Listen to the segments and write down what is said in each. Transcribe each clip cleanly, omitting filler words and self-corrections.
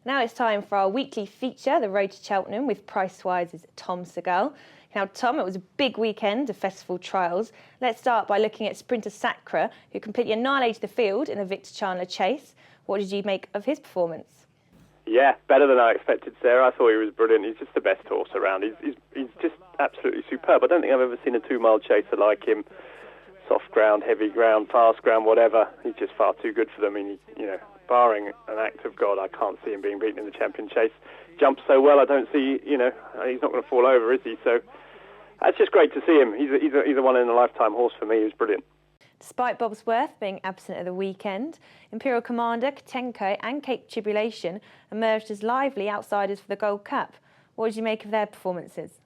Now it's time for our weekly feature, the Road to Cheltenham, with Pricewise's Tom Segal. Now, Tom, it was a big weekend of festival trials. Let's start by looking at sprinter Sacre, who completely annihilated the field in the Victor Chandler chase. What did you make of his performance? Yeah, better than I expected, Sarah. I thought he was brilliant. He's just the best horse around. He's just absolutely superb. I don't think I've ever seen a 2-mile chaser like him. Soft ground, heavy ground, fast ground, whatever. He's just far too good for them. I mean, barring an act of God, I can't see him being beaten in the champion chase. Jumps so well, I don't see, he's not going to fall over, is he? So that's just great to see him. He's a one-in-a-lifetime horse for me. He's brilliant. Despite Bobsworth being absent at the weekend, Imperial Commander, Katenko and Cape Tribulation emerged as lively outsiders for the Gold Cup. What did you make of their performances?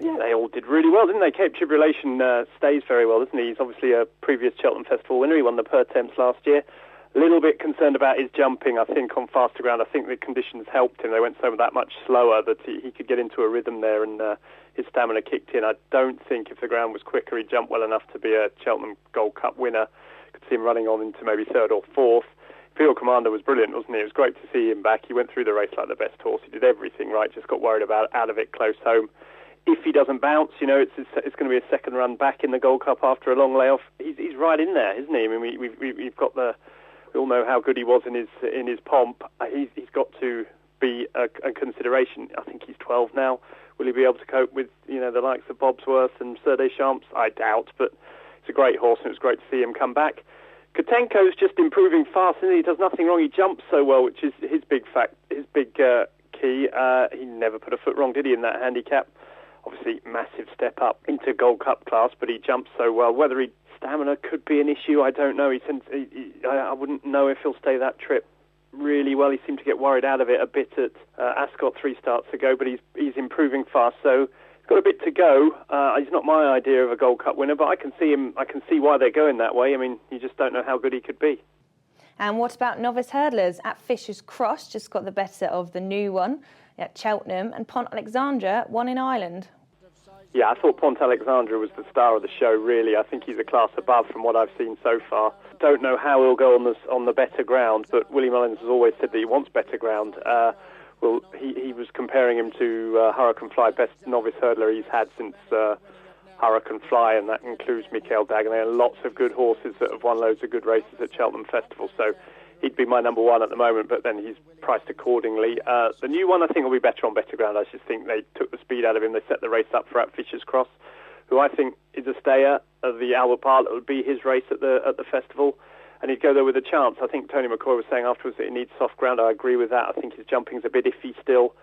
Yeah, they all did really well, didn't they? Cape Tribulation stays very well, doesn't he? He's obviously a previous Cheltenham Festival winner. He won the Per Temps last year. A little bit concerned about his jumping, I think, on faster ground. I think the conditions helped him. They went so that much slower that he could get into a rhythm there, and his stamina kicked in. I don't think if the ground was quicker, he'd jump well enough to be a Cheltenham Gold Cup winner. Could see him running on into maybe third or fourth. Imperial Commander was brilliant, wasn't he? It was great to see him back. He went through the race like the best horse. He did everything right, just got worried about out of it close home. If he doesn't bounce, it's going to be a second run back in the Gold Cup after a long layoff. He's right in there, isn't he? I mean, we've got we all know how good he was in his pomp. He's got to be a consideration. I think he's 12 now. Will he be able to cope with the likes of Bobsworth and Sir Deschamps? I doubt, but it's a great horse, and it was great to see him come back. Katenko's just improving fast, and he does nothing wrong. He jumps so well, which is his big key. He never put a foot wrong, did he, in that handicap? Obviously, massive step up into Gold Cup class, but he jumps so well. Whether stamina could be an issue, I don't know. I wouldn't know if he'll stay that trip really well. He seemed to get worried out of it a bit at Ascot 3 starts ago, but he's improving fast. So he's got a bit to go. He's not my idea of a Gold Cup winner, but I can see why they're going that way. I mean, you just don't know how good he could be. And what about novice hurdlers? At Fisher's Cross just got the better of the new one at Cheltenham, and PONT ALEXANDRE won in Ireland. Yeah, I thought PONT ALEXANDRE was the star of the show, really. I think he's a class above from what I've seen so far. Don't know how he'll go on the better ground, but Willie Mullins has always said that he wants better ground. He was comparing him to Hurricane Fly, best novice hurdler he's had since Hurricane Fly, and that includes Michael Dagenais and lots of good horses that have won loads of good races at Cheltenham Festival. So he'd be my number one at the moment, but then he's priced accordingly. The new one, I think, will be better on better ground. I just think they took the speed out of him. They set the race up for at Fisher's Cross, who I think is a stayer of the Albert Bartlett. Would be his race at the festival, and he'd go there with a chance. I think Tony McCoy was saying afterwards that he needs soft ground. I agree with that. I think his jumping's a bit iffy still,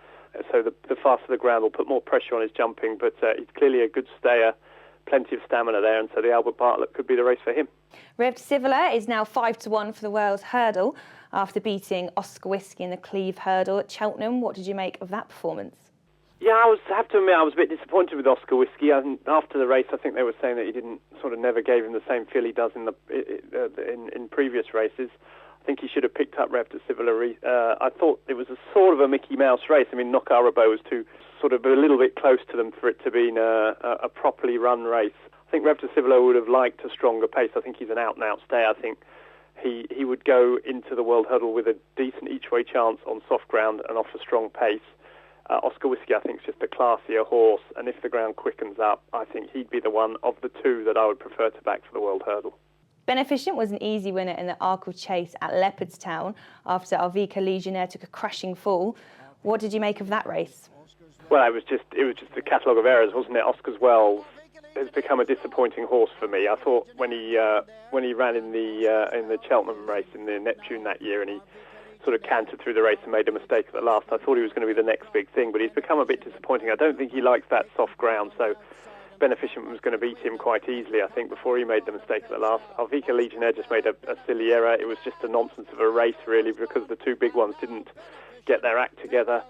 so the faster the ground will put more pressure on his jumping, but he's clearly a good stayer. Plenty of stamina there, and so the Albert Bartlett could be the race for him. Rev Sivela is now 5-1 for the Wales Hurdle after beating Oscar Whiskey in the Cleve Hurdle at Cheltenham. What did you make of that performance? Yeah, I have to admit I was a bit disappointed with Oscar Whiskey. After the race, I think they were saying that he never gave him the same feel he does in previous races. I think he should have picked up Rev Sivela. I thought it was a sort of a Mickey Mouse race. I mean, Knock-Arabo was a little bit close to them for it to be a properly run race. I think Rev Sivela would have liked a stronger pace. I think he's an out-and-out stayer. I think he would go into the World Hurdle with a decent each-way chance on soft ground and off a strong pace. Oscar Whiskey, I think, is just a classier horse, and if the ground quickens up, I think he'd be the one of the two that I would prefer to back for the World Hurdle. Beneficent was an easy winner in the Arkle Chase at Leopardstown after Arvika Legionnaire took a crashing fall. What did you make of that race? Well, it was just a catalogue of errors, wasn't it? Oscar's Wells has become a disappointing horse for me. I thought when he ran in the Cheltenham race in the Neptune that year, and he sort of cantered through the race and made a mistake at the last, I thought he was going to be the next big thing, but he's become a bit disappointing. I don't think he likes that soft ground, so Beneficent was going to beat him quite easily, I think, before he made the mistake at the last. Arvika Legionnaire just made a silly error. It was just a nonsense of a race, really, because the two big ones didn't get their act together.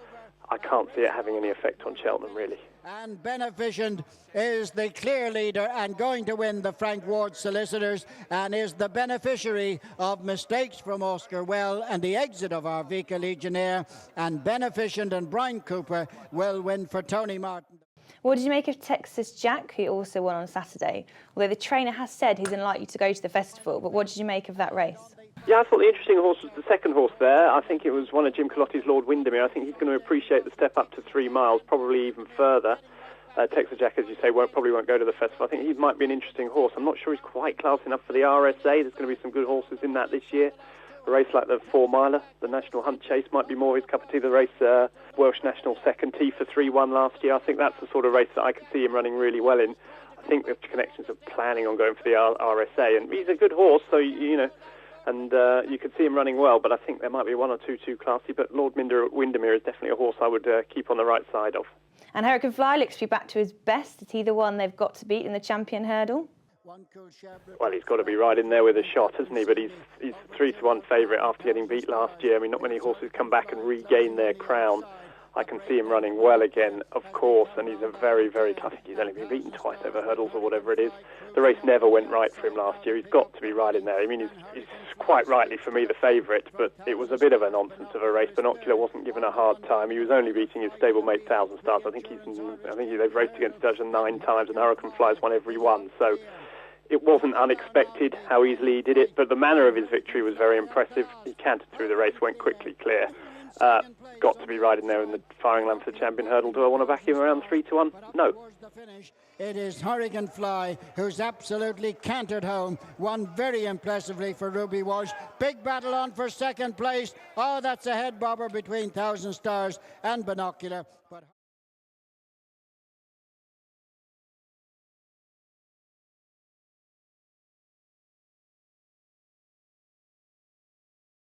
I can't see it having any effect on Cheltenham, really. And Beneficent is the clear leader and going to win the Frank Ward Solicitors, and is the beneficiary of mistakes from Oscar Well and the exit of Arvika Legionnaire. And Beneficent and Brian Cooper will win for Tony Martin. What did you make of Texas Jack, who also won on Saturday? Although the trainer has said he's unlikely to go to the festival, but what did you make of that race? Yeah, I thought the interesting horse was the second horse there. I think it was one of Jim Colotti's Lord Windermere. I think he's going to appreciate the step up to 3 miles, probably even further. Texas Jack, as you say, probably won't go to the festival. I think he might be an interesting horse. I'm not sure he's quite class enough for the RSA. There's going to be some good horses in that this year. A race like the 4 miler, the National Hunt Chase, might be more his cup of tea. The race, Welsh National Second Tee for 3-1 last year. I think that's the sort of race that I could see him running really well in. I think the connections are planning on going for the RSA, and he's a good horse, so you know, and you could see him running well. But I think there might be one or two too classy. But Lord Windermere is definitely a horse I would keep on the right side of. And Hurricane Fly looks to be back to his best. Is he the one they've got to beat in the Champion Hurdle? Well, he's got to be right in there with a shot, hasn't he? But he's 3-1 favourite after getting beat last year. I mean, not many horses come back and regain their crown. I can see him running well again, of course, and he's a very, very, I think he's only been beaten twice over hurdles or whatever it is. The race never went right for him last year. He's got to be right in there. I mean, he's quite rightly, for me, the favourite, but it was a bit of a nonsense of a race. Binocular wasn't given a hard time. He was only beating his stablemate 1,000 Stars. I think they've raced against Dudgeon 9 times, and Hurricane Fly's won every one. So it wasn't unexpected how easily he did it, but the manner of his victory was very impressive. He cantered through the race, went quickly clear. Got to be right in there in the firing line for the Champion Hurdle. Do I want to back him around 3-1? No. It is Hurricane Fly who's absolutely cantered home. Won very impressively for Ruby Walsh. Big battle on for second place. Oh, that's a head bobber between 1,000 Stars and Binocular. But